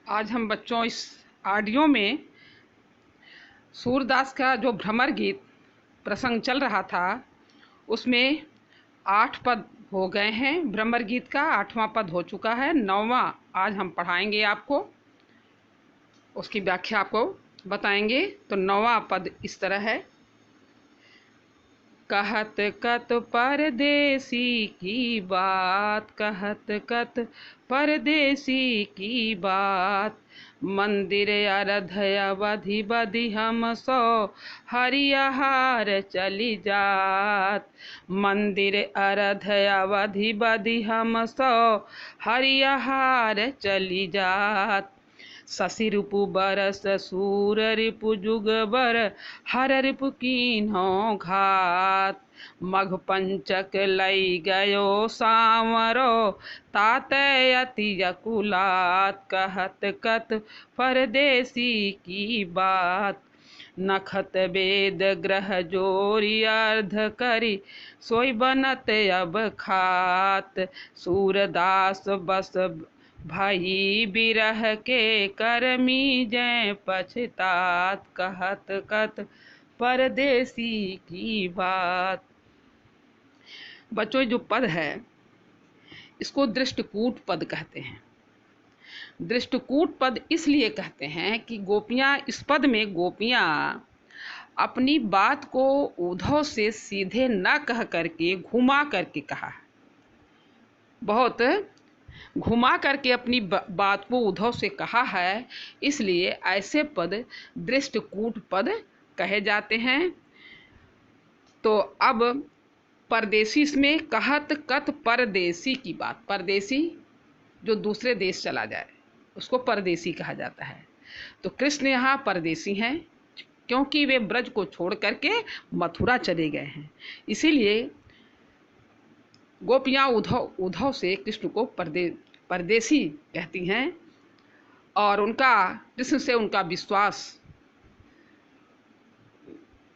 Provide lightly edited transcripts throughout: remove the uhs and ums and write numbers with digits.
आज हम बच्चों इस ऑडियो में सूरदास का जो भ्रमर गीत प्रसंग चल रहा था उसमें 8 पद हो गए हैं। भ्रमर गीत का 8वां पद हो चुका है, 9वां आज हम पढ़ाएंगे आपको, उसकी व्याख्या आपको बताएंगे। तो 9वां पद इस तरह है। कहत कत परदेसी की बात, कहत कत परदेसी की बात, मंदिर अरध अवधि बधि हम सो हरियाहार चली जात, मंदिर अरध अवधि बधि हम सो हरियाहार चली जात, शशि रिपु बरस सूर रिपु जुग बर हर रिपु कीन्हो घात, मघ पंचक लई गयो सांवरो तातय अति अकुलात, कहत कत परदेसी की बात, नखत वेद ग्रह जोरी अर्ध करी सोई बनत अब खात, सूरदास बस भाई बिरह के करमी जय पछतात, कहत कत परदेसी की बात। बच्चों जो पद है इसको दृष्टकूट पद कहते हैं। दृष्टकूट पद इसलिए कहते हैं कि गोपियां, इस पद में गोपियां अपनी बात को उद्धव से सीधे न कह करके घुमा करके कहा है, बहुत घुमा करके अपनी बात को उद्धव से कहा है, इसलिए ऐसे पद दृष्टकूट पद कहे जाते हैं। तो अब परदेसी में कहत कत परदेसी की बात, परदेसी जो दूसरे देश चला जाए उसको परदेसी कहा जाता है। तो कृष्ण यहाँ परदेसी हैं क्योंकि वे ब्रज को छोड़ करके मथुरा चले गए हैं, इसीलिए गोपियाँ उद्धव से कृष्ण को परदेसी कहती हैं और उनका कृष्ण से उनका विश्वास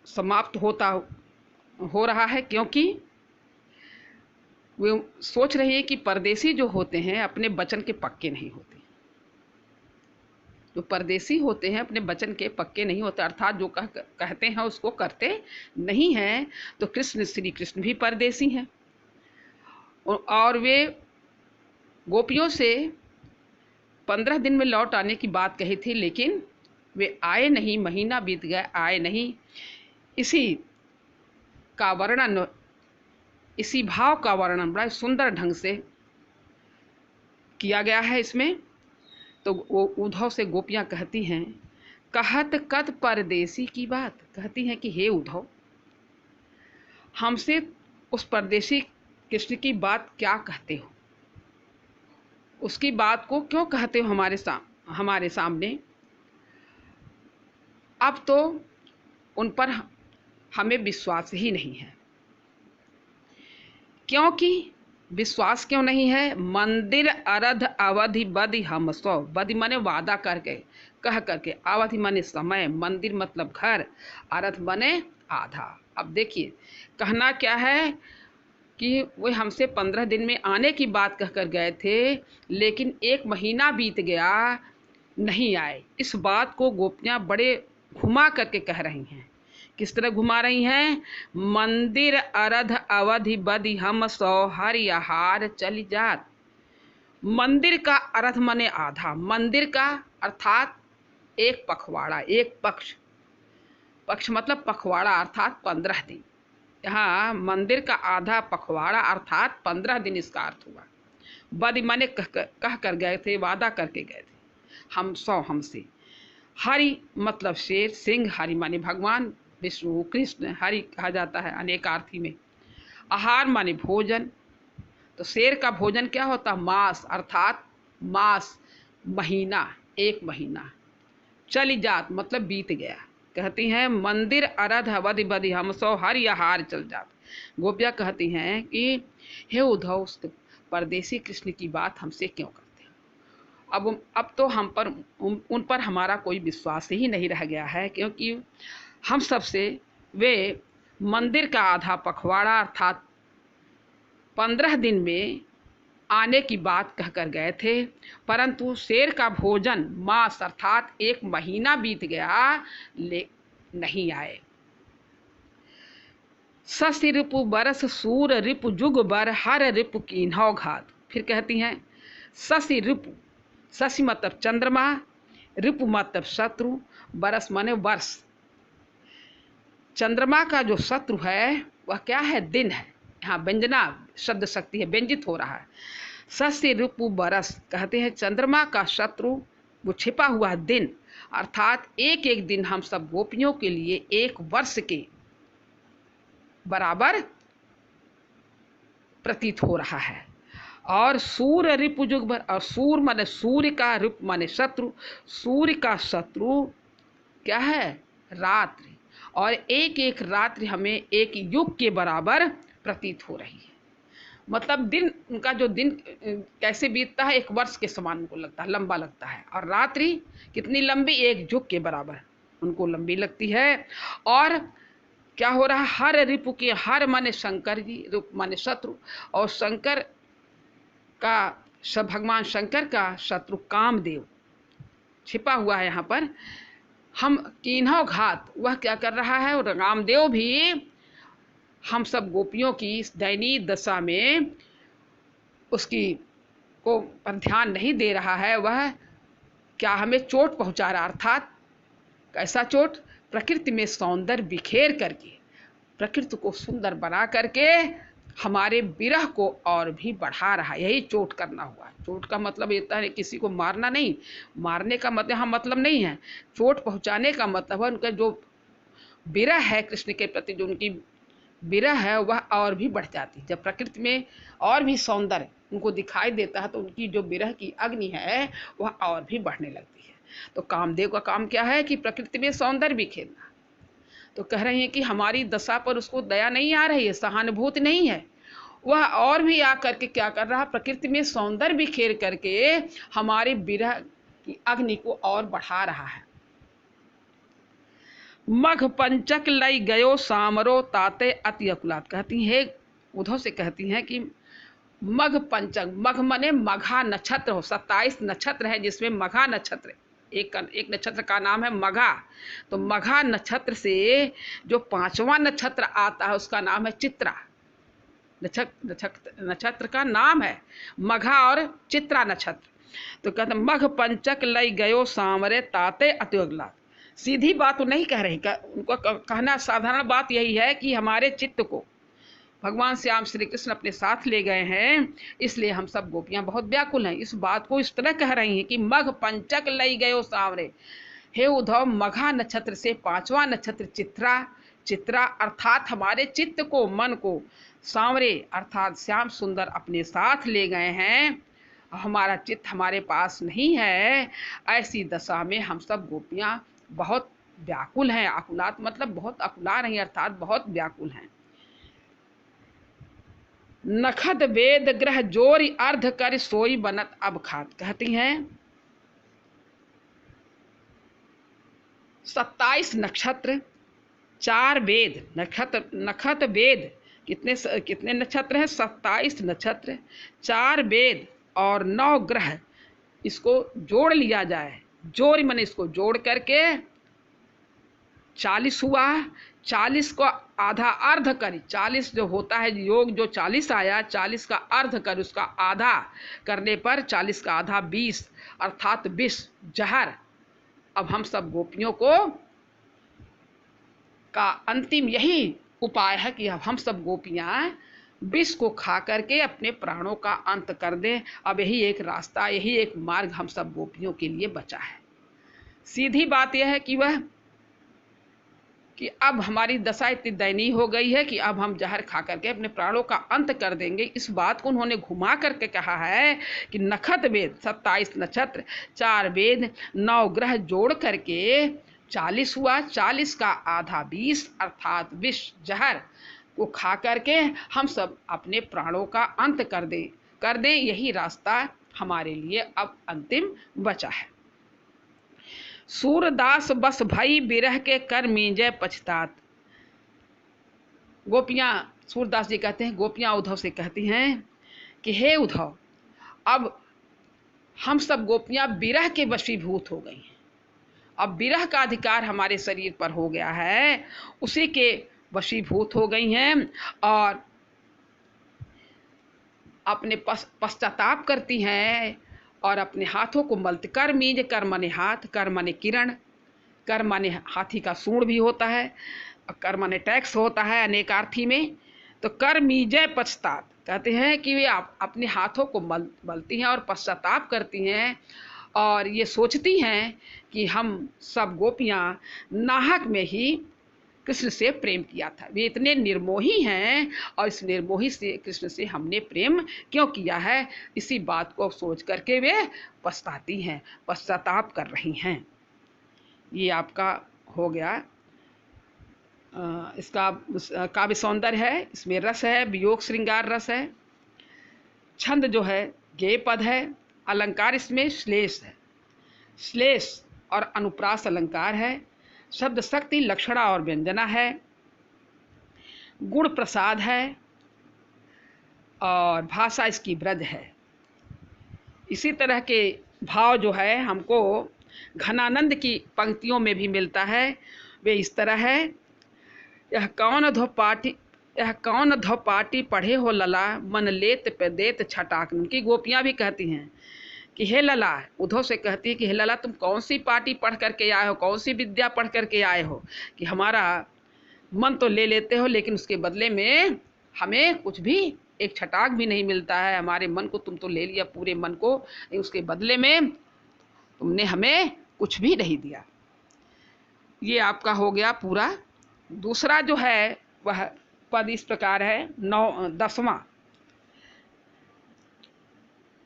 समाप्त हो रहा है, क्योंकि वे सोच रही है कि परदेसी जो होते हैं अपने वचन के पक्के नहीं होते। जो परदेसी होते हैं अपने वचन के पक्के नहीं होते, अर्थात जो कहते हैं उसको करते नहीं हैं। तो कृष्ण, श्री कृष्ण भी परदेसी हैं और वे गोपियों से 15 दिन में लौट आने की बात कही थी, लेकिन वे आए नहीं, महीना बीत गया, आए नहीं। इसी का वर्णन, इसी भाव का वर्णन बड़ा सुंदर ढंग से किया गया है इसमें। तो वो उद्धव से गोपियां कहती हैं, कहत कत परदेसी की बात, कहती हैं कि हे उद्धव, हमसे उस परदेसी कृष्ण की बात क्या कहते हो, उसकी बात को क्यों कहते हो हमारे सामने। अब तो उन पर हमें विश्वास ही नहीं है। क्योंकि विश्वास क्यों नहीं है? मंदिर अरध अवधि बधि हम सो, बधि माने वादा करके, कह करके, अवधि माने समय, मंदिर मतलब घर, अरध माने आधा। अब देखिए कहना क्या है कि वे हमसे 15 दिन में आने की बात कहकर गए थे, लेकिन 1 महीना बीत गया, नहीं आए। इस बात को गोपियां बड़े घुमा करके कह रही हैं। किस तरह घुमा रही हैं? मंदिर अरध अवधि बधि हम सो हरियाहार चली जात। मंदिर का अर्थ माने आधा, मंदिर का अर्थात एक पखवाड़ा, एक पक्ष, पक्ष मतलब पखवाड़ा अर्थात 15 दिन। यहाँ मंदिर का आधा पखवाड़ा अर्थात 15 दिन इसका अर्थ हुआ। बधि माने कह कर गए थे, वादा करके गए थे, हम सौ हमसे। हरि मतलब शेर, सिंह, हरि माने भगवान विष्णु कृष्ण, हरि कहा जाता है अनेकार्थी में। आहार माने भोजन, तो शेर का भोजन क्या होता? मांस, अर्थात मास, महीना, 1 महीना। चली जात मतलब बीत गया। कहती हैं मंदिर अरध अवधि बधि हम सो हरियाहार चल जात। गोपियाँ कहती हैं कि हे उद्धव, परदेसी कृष्ण की बात हमसे क्यों करते हैं? अब तो हम पर उन पर हमारा कोई विश्वास ही नहीं रह गया है, क्योंकि हम सबसे वे मंदिर का आधा पखवाड़ा अर्थात 15 दिन में आने की बात कहकर गए थे, परंतु शेर का भोजन मास अर्थात 1 महीना बीत गया, ले नहीं आए। शशि रिपु बरस सूर रिपु जुग बर हर रिपु कीन्हौ घात। फिर कहती हैं शशि रिपु, शशि मतलब चंद्रमा, रिपु मतलब शत्रु, बरस माने वर्ष। चंद्रमा का जो शत्रु है वह क्या है? दिन है। यहाँ व्यंजना शब्द शक्ति है, व्यंजित हो रहा है। शशि रिपु बरस कहते हैं चंद्रमा का शत्रु वो छिपा हुआ दिन, अर्थात एक एक दिन हम सब गोपियों के लिए 1 वर्ष के बराबर प्रतीत हो रहा है। और सूर्य रिपु जुग भर, और सूर्य माने सूर्य का, रिपु माने शत्रु, सूर्य का शत्रु क्या है? रात्रि। और एक एक रात्रि हमें 1 युग के बराबर प्रतीत हो रही है। मतलब दिन, उनका जो दिन कैसे बीतता है? 1 वर्ष के समान उनको लगता है, लंबा लगता है। और रात्रि कितनी लंबी? 1 युग के बराबर उनको लंबी लगती है। और क्या हो रहा है? हर रिपु के, हर माने शंकर जी, रूप माने शत्रु, और शंकर का, सब भगवान शंकर का शत्रु कामदेव छिपा हुआ है यहाँ पर। हम कीन्हौ घात, वह क्या कर रहा है? और कामदेव भी हम सब गोपियों की इस दयनीय दशा में उसकी को पर ध्यान नहीं दे रहा है। वह क्या हमें चोट पहुंचा रहा, अर्थात कैसा चोट? प्रकृति में सौंदर्य बिखेर करके, प्रकृति को सुंदर बना करके हमारे विरह को और भी बढ़ा रहा है। यही चोट करना हुआ। चोट का मतलब ये है किसी को मारना नहीं, मारने का मतलब यहाँ मतलब नहीं है। चोट पहुंचाने का मतलब है उनका जो विरह है कृष्ण के प्रति, जो उनकी विरह है वह और भी बढ़ जाती है। जब प्रकृति में और भी सौंदर्य उनको दिखाई देता है तो उनकी जो विरह की अग्नि है वह और भी बढ़ने लगती है। तो कामदेव का काम क्या है? कि प्रकृति में सौंदर्य बिखेरना। तो कह रहे हैं कि हमारी दशा पर उसको दया नहीं आ रही है, सहानुभूति नहीं है। वह और भी आकर के क्या कर रहा है? प्रकृति में सौंदर्य बिखेर करके हमारे विरह की अग्नि को और बढ़ा रहा है। मघ पंचक लई गयो सामरो ताते अति अकुलात। कहती है उद्धव से, कहती हैं कि मघ पंचक, मघ मने मघा नक्षत्र हो, 27 नक्षत्र है जिसमें मघा नक्षत्र, एक नक्षत्र का नाम है मघा। तो मघा नक्षत्र से जो 5वां नक्षत्र आता है उसका नाम है चित्रा। नक्षत्र का नाम है मघा और चित्रा नक्षत्र। तो कहते मघ पंचक लई गयो सामरे ताते अति अकुलात। सीधी बात तो नहीं कह रही, उनको कहना साधारण बात यही है कि हमारे चित्त को भगवान श्याम श्री कृष्ण अपने साथ ले गए हैं, इसलिए हम सब गोपियां बहुत व्याकुल हैं। इस बात को इस तरह कह रही हैं कि मघ पंचक लई गयो सांवरे। हे उद्धव, मघा नक्षत्र से 5वां नक्षत्र चित्रा, चित्रा अर्थात हमारे चित्त को, मन को सांवरे अर्थात श्याम सुंदर अपने साथ ले गए हैं। हमारा चित्त हमारे पास नहीं है। ऐसी दशा में हम सब गोपियां बहुत व्याकुल हैं। अकुलात मतलब बहुत अकुला रही, अर्थात बहुत व्याकुल हैं। नखद वेद ग्रह जोरी अर्ध कर सोई बनत अब खात। कहती हैं 27 नक्षत्र, 4 वेद, नखत वेद कितने नक्षत्र हैं? 27 नक्षत्र, 4 वेद और 9 ग्रह, इसको जोड़ लिया जाए। जोड़ माने इसको जोड़ करके 40 हुआ। 40 को आधा अर्ध कर, 40 जो होता है योग, जो 40 आया 40 का अर्ध कर, उसका आधा करने पर 40 का आधा 20 अर्थात 20 जहर। अब हम सब गोपियों को का अंतिम यही उपाय है कि अब हम सब गोपियां विष को खा करके अपने प्राणों का अंत कर दें। अब यही एक रास्ता, यही एक मार्ग हम सब गोपियों के लिए बचा है। सीधी बात यह है कि अब हमारी दशा इतनी दयनीय हो गई है कि अब हम जहर खा करके अपने प्राणों का अंत कर देंगे। इस बात को उन्होंने घुमा करके कहा है कि नखत वेद 27 नक्षत्र, 4 वेद, 9 ग्रह जोड़ करके 40 हुआ। 40 का आधा 20 अर्थात विष जहर को खा करके हम सब अपने प्राणों का अंत कर दें। यही रास्ता हमारे लिए अब अंतिम बचा है। सूरदास बस भई बिरह के कर मींजे पछतात। गोपियां, सूरदास जी कहते हैं गोपियां उद्धव से कहती हैं कि हे उद्धव, अब हम सब गोपियां विरह के वशीभूत हो गई हैं। अब विरह का अधिकार हमारे शरीर पर हो गया है, उसी के वशीभूत हो गई हैं और अपने पश्चाताप करती हैं और अपने हाथों को मलते, कर मीज कर मने हाथ, कर मने किरण, कर माने हाथी का सूंड भी होता है, कर माने टैक्स होता है अनेकार्थी में। तो कर मीजय पश्चाताप कहते हैं कि वे अपने हाथों को मलती हैं और पश्चाताप करती हैं और ये सोचती हैं कि हम सब गोपियां नाहक में ही कृष्ण से प्रेम किया था। वे इतने निर्मोही हैं और इस निर्मोही से कृष्ण से हमने प्रेम क्यों किया है, इसी बात को सोच करके वे पछताती हैं, पश्चाताप कर रही हैं। ये आपका हो गया इसका काव्य सौंदर्य है, इसमें रस है, वियोग श्रृंगार रस है, छंद जो है गेय पद है, अलंकार इसमें श्लेष है, श्लेष और अनुप्रास अलंकार है, शब्द शक्ति लक्षणा और व्यंजना है, गुण प्रसाद है और भाषा इसकी ब्रज है। इसी तरह के भाव जो है हमको घनानंद की पंक्तियों में भी मिलता है। वे इस तरह है, यह कौन धो पाटी पढ़े हो लला, मन लेत पे देत छटाक। उनकी गोपियां भी कहती हैं कि हे लला, उद्धव से कहती है कि हे लला तुम कौन सी पार्टी पढ़ करके आए हो, कौन सी विद्या पढ़ करके आए हो कि हमारा मन तो ले लेते हो लेकिन उसके बदले में हमें कुछ भी एक छटाक भी नहीं मिलता है। हमारे मन को तुम तो ले लिया, पूरे मन को, उसके बदले में तुमने हमें कुछ भी नहीं दिया। ये आपका हो गया पूरा। दूसरा जो है वह पद इस प्रकार है, 10वां।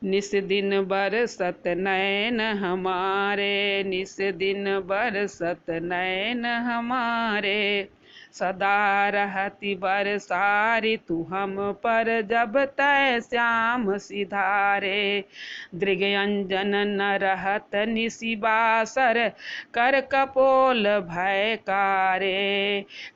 निस दिन बरसत नैन हमारे, निस दिन बरसत नैन हमारे, सदा रहती बरसारी तू हम पर, जब तय श्याम सिधारे। दृग्यंजन न रहत निशिबासर, कर कपोल भयकारे।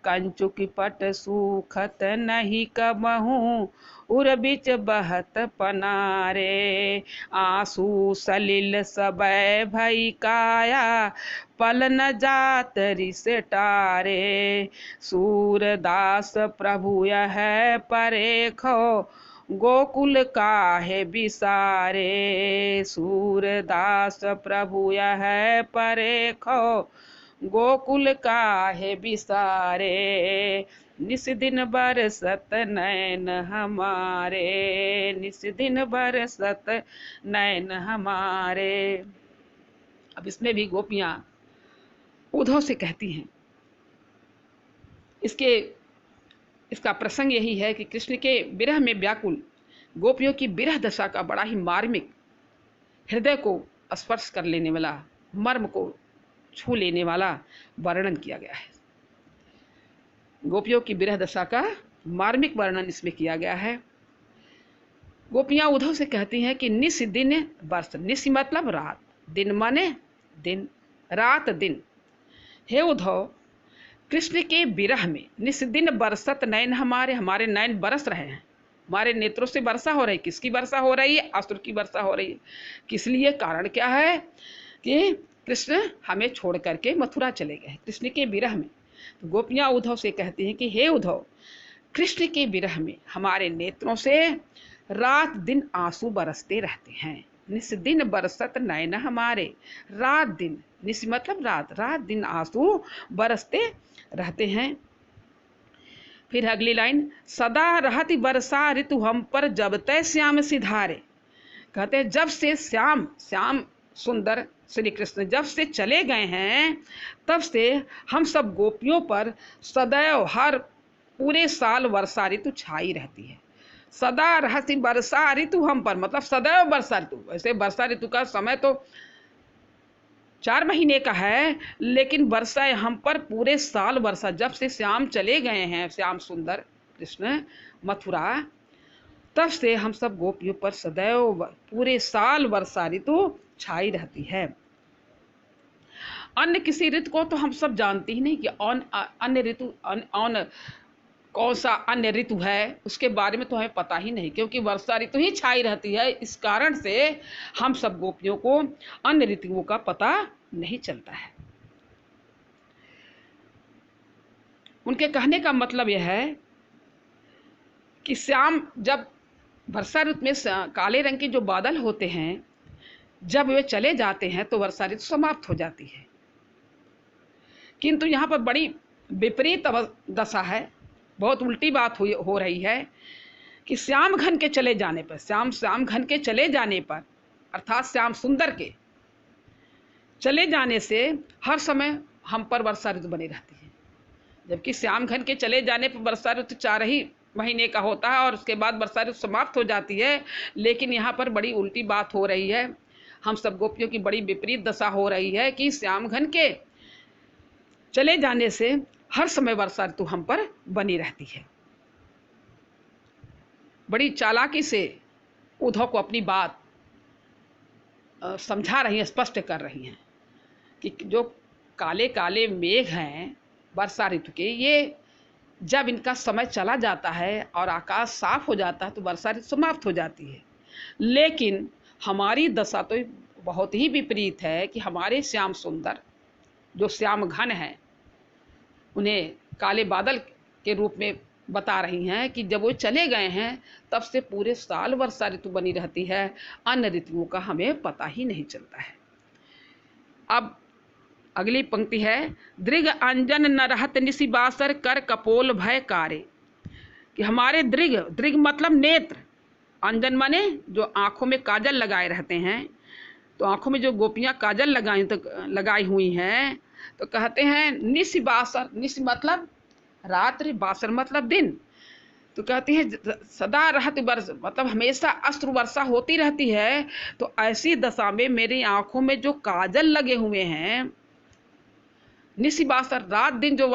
कंचुक पट सूखत नहीं कबहू, उर बिच बहत पनारे। आंसू सलिल सबय भई काया, पल न जात रिस टारे। सूरदास प्रभु यह परेखो, गोकुल काहे बिसारे। सूरदास प्रभु यह परेखो, गोकुल काहे बिसारे। निस दिन बरसत नैन हमारे, निस दिन बरसत नैन हमारे। अब इसमें भी गोपियां उद्धव से कहती हैं। इसका प्रसंग यही है कि कृष्ण के विरह में व्याकुल गोपियों की विरह दशा का बड़ा ही मार्मिक, हृदय को स्पर्श कर लेने वाला, मर्म को छू लेने वाला वर्णन किया गया है। गोपियों की विरह दशा का मार्मिक वर्णन इसमें किया गया है। गोपियां उद्धव से कहती हैं कि निस दिन बरस, निस मतलब रात, दिन माने दिन, रात दिन। हे उद्धव, कृष्ण के विरह में निस दिन बरसत नैन हमारे, हमारे नैन बरस रहे हैं, हमारे नेत्रों से वर्षा हो रही। किसकी वर्षा हो रही है? असुर की वर्षा हो रही है। किस लिए? कारण क्या है कि कृष्ण हमें छोड़ करके मथुरा चले गए कृष्ण के विरह में। तो गोपियां उद्धव से कहती हैं कि हे उद्धव, कृष्ण के विरह में हमारे नेत्रों से रात दिन आंसू बरसते रहते हैं। निस दिन बरसत नैन हमारे, रात दिन, निस मतलब रात, रात दिन आंसू बरसते रहते हैं। फिर अगली लाइन, सदा रहती बरसा ऋतु हम पर, जब तय श्याम सिधारे। कहते हैं जब से श्याम, श्याम सुंदर श्री कृष्ण जब से चले गए हैं, तब से हम सब गोपियों पर सदैव हर पूरे साल वर्षा ऋतु छाई रहती है। सदा रहती वर्षा ऋतु हम पर, मतलब सदैव वर्षा ऋतु। वैसे वर्षा ऋतु का समय तो 4 महीने का है, लेकिन वर्षा हम पर पूरे साल वर्षा। जब से श्याम चले गए हैं, श्याम सुंदर कृष्ण मथुरा, तब से हम सब गोपियों पर सदैव पूरे साल वर्षा ऋतु छाई रहती है। अन्य किसी ऋतु को तो हम सब जानते ही नहीं कि अन्य ऋतु कौन सा अन्य ऋतु है उसके बारे में तो हमें पता ही नहीं, क्योंकि वर्षा ऋतु ही छाई रहती है। इस कारण से हम सब गोपियों को अन्य ऋतुओं का पता नहीं चलता है। उनके कहने का मतलब यह है कि श्याम, जब वर्षा ऋतु में काले रंग के जो बादल होते हैं, जब वे चले जाते हैं तो वर्षा ऋतु समाप्त हो जाती है। किंतु यहाँ पर बड़ी विपरीत दशा है, बहुत उल्टी बात हो रही है कि श्याम घन के चले जाने पर, श्याम घन के चले जाने पर, अर्थात श्याम सुंदर के चले जाने से हर समय हम पर वर्षा ऋतु बनी रहती है। जबकि श्याम घन के चले जाने पर वर्षा ऋतु 4 ही महीने का होता है और उसके बाद वर्षा ऋतु समाप्त हो जाती है। लेकिन यहाँ पर बड़ी उल्टी बात हो रही है, हम सब गोपियों की बड़ी विपरीत दशा हो रही है कि श्याम घन के चले जाने से हर समय वर्षा ऋतु हम पर बनी रहती है। बड़ी चालाकी से उद्धव को अपनी बात समझा रही हैं, स्पष्ट कर रही हैं कि जो काले काले मेघ हैं वर्षा ऋतु के, ये जब इनका समय चला जाता है और आकाश साफ हो जाता है तो वर्षा ऋतु समाप्त हो जाती है। लेकिन हमारी दशा तो बहुत ही विपरीत है कि हमारे श्याम सुंदर जो श्याम घन हैं, उन्हें काले बादल के रूप में बता रही हैं कि जब वो चले गए हैं तब से पूरे साल वर्षा ऋतु बनी रहती है, अन्य ऋतुओं का हमें पता ही नहीं चलता है। अब अगली पंक्ति है, दृग अंजन न रहत निशि बासर कर कपोल भय कारे, कि हमारे दृग मतलब नेत्र, अंजन माने जो आंखों में काजल लगाए रहते हैं, तो आंखों में जो गोपियां काजल लगाई हुई हैं, तो कहते हैं निशि बासर, निशि मतलब रात्रि, बासर मतलब दिन, तो कहती है सदा रहत वर्ष मतलब हमेशा अश्रु वर्षा होती रहती है। तो ऐसी दशा में मेरी आंखों में जो काजल लगे हुए हैं, निशि बासर रात दिन जो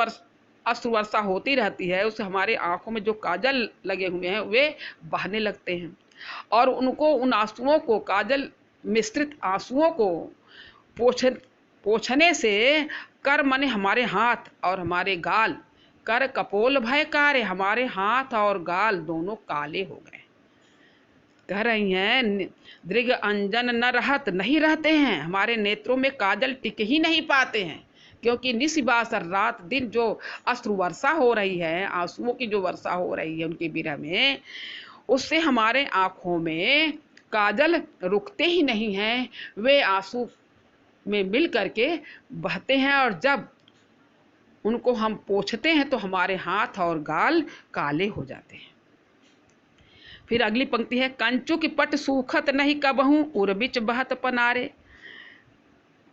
अश्रु वर्षा होती रहती है, उससे हमारे आंखों में जो काजल लगे हुए हैं वे बहने लगते हैं। और उनको, उन आंसुओं को, काजल मिश्रित आंसुओं को पोंछने से कर माने हमारे हाथ और हमारे गाल, कर कपोल भय कारे, हमारे हाथ और गाल दोनों काले हो गए। कह रही हैं दृग अंजन न रहत, नहीं रहते हैं, हमारे नेत्रों में काजल टिक ही नहीं पाते हैं, क्योंकि निशि बासर रात दिन जो अश्रु वर्षा हो रही है, आंसुओं की जो वर्षा हो रही है उनके विरह में, उससे हमारे आंखों में काजल रुकते ही नहीं हैं, वे आंसू में मिल करके बहते हैं, और जब उनको हम पोंछते हैं तो हमारे हाथ और गाल काले हो जाते हैं। फिर अगली पंक्ति है, कंचुक पट सूखत नहीं कबहू उर्बिच बहत पनारे,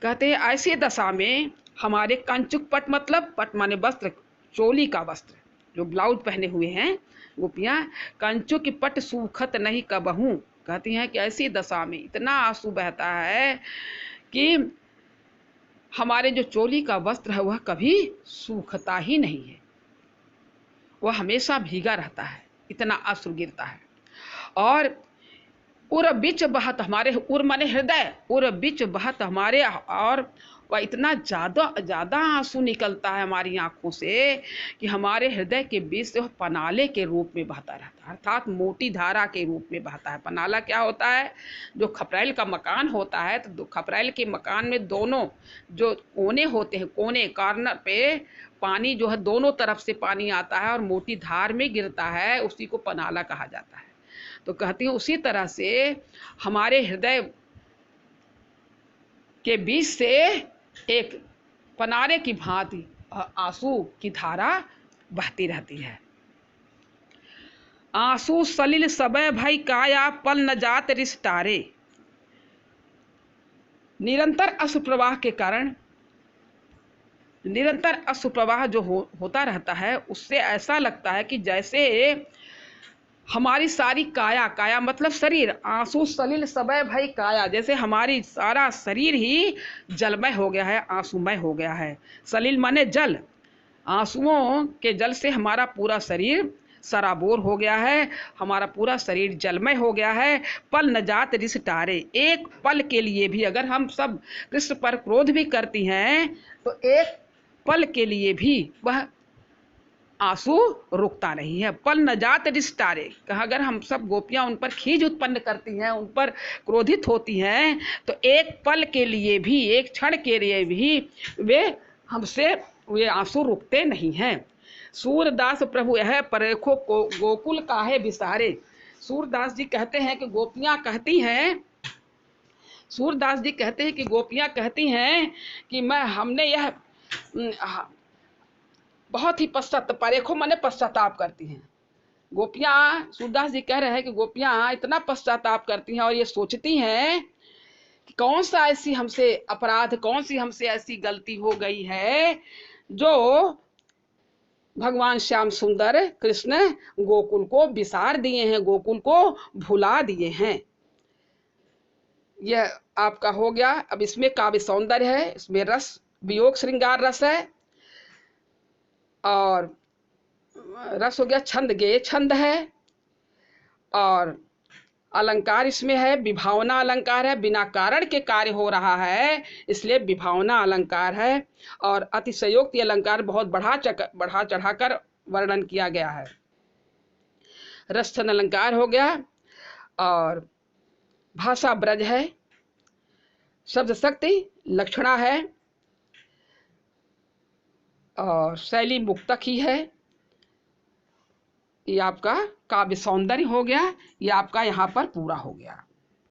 कहते हैं ऐसी दशा में हमारे कंचुक पट मतलब पट माने वस्त्र, चोली का वस्त्र, जो ब्लाउज पहने हुए हैं गोपियां, कंचुक पट सूखत नहीं कबहू, कहती हैं कि ऐसी दशा में इतना आंसू बहता है कि हमारे जो चोली का वस्त्र है वह कभी सूखता ही नहीं है, वह हमेशा भीगा रहता है, इतना अश्रु गिरता है। और उर बिच बहत, हमारे उर माने हृदय, उर बिच बहत हमारे, और वह इतना ज़्यादा आंसू निकलता है हमारी आंखों से कि हमारे हृदय के बीच से वह पनाले के रूप में बहता रहता है, अर्थात मोटी धारा के रूप में बहता है। पनाला क्या होता है, जो खपरैल का मकान होता है, तो खपरैल के मकान में दोनों जो कोने होते हैं, कोने कॉर्नर पे पानी जो है दोनों तरफ से पानी आता है और मोटी धार में गिरता है, उसी को पनाला कहा जाता है। तो कहती हूँ उसी तरह से हमारे हृदय के बीच से एक पनारे की भांति आंसू की धारा बहती रहती है। आंसू सलिल सबय भई काया पल न जात रिश्तारे, निरंतर अश्रु प्रवाह के कारण, निरंतर अश्रु प्रवाह जो होता रहता है, उससे ऐसा लगता है कि जैसे हमारी सारी काया, काया मतलब शरीर, आंसू सलिल सबय भई काया, जैसे हमारी सारा शरीर ही जलमय हो गया है, आंसुमय हो गया है। सलिल माने जल, आंसुओं के जल से हमारा पूरा शरीर सराबोर हो गया है, हमारा पूरा शरीर जलमय हो गया है। पल न जात रिस टारे, एक पल के लिए भी अगर हम सब कृष्ण पर क्रोध भी करती हैं तो एक पल के लिए भी वह आंसू रुकता नहीं है। पल न जात रिश्तारे, कहा अगर हम सब गोपियां उन पर खीज उत्पन्न करती हैं, उन पर क्रोधित होती हैं, तो एक पल के लिए भी, एक क्षण के लिए भी वे हमसे वे आंसू रुकते नहीं हैं। सूरदास प्रभु यह परेखो गोकुल काहे विसारे। सूरदास जी कहते हैं कि गोपियां कहती हैं, सूरदास जी कहते हैं कि गोपियां कहती हैं कि मैं हमने यह बहुत ही परेखो माने पश्चाताप करती हैं। गोपियां, सूरदास जी कह रहे हैं कि गोपियां इतना पश्चाताप करती हैं और ये सोचती हैं कि कौन सा ऐसी हमसे अपराध, कौन सी हमसे ऐसी गलती हो गई है जो भगवान श्याम सुंदर कृष्ण गोकुल को विसार दिए हैं, गोकुल को भुला दिए हैं। यह आपका हो गया। अब इसमें काव्य सौंदर्य है, इसमें रस वियोग श्रृंगार रस है, और रस हो गया, छंद गेय छंद है, और अलंकार इसमें है, विभावना अलंकार है, बिना कारण के कार्य हो रहा है इसलिए विभावना अलंकार है, और अतिशयोक्ति अलंकार बहुत बढ़ा चढ़ाकर वर्णन किया गया है। रस छंद अलंकार हो गया, और भाषा ब्रज है, शब्द शक्ति लक्षणा है, और शैली मुक्तक ही है। ये आपका काव्य सौंदर्य हो गया, ये आपका यहाँ पर पूरा हो गया।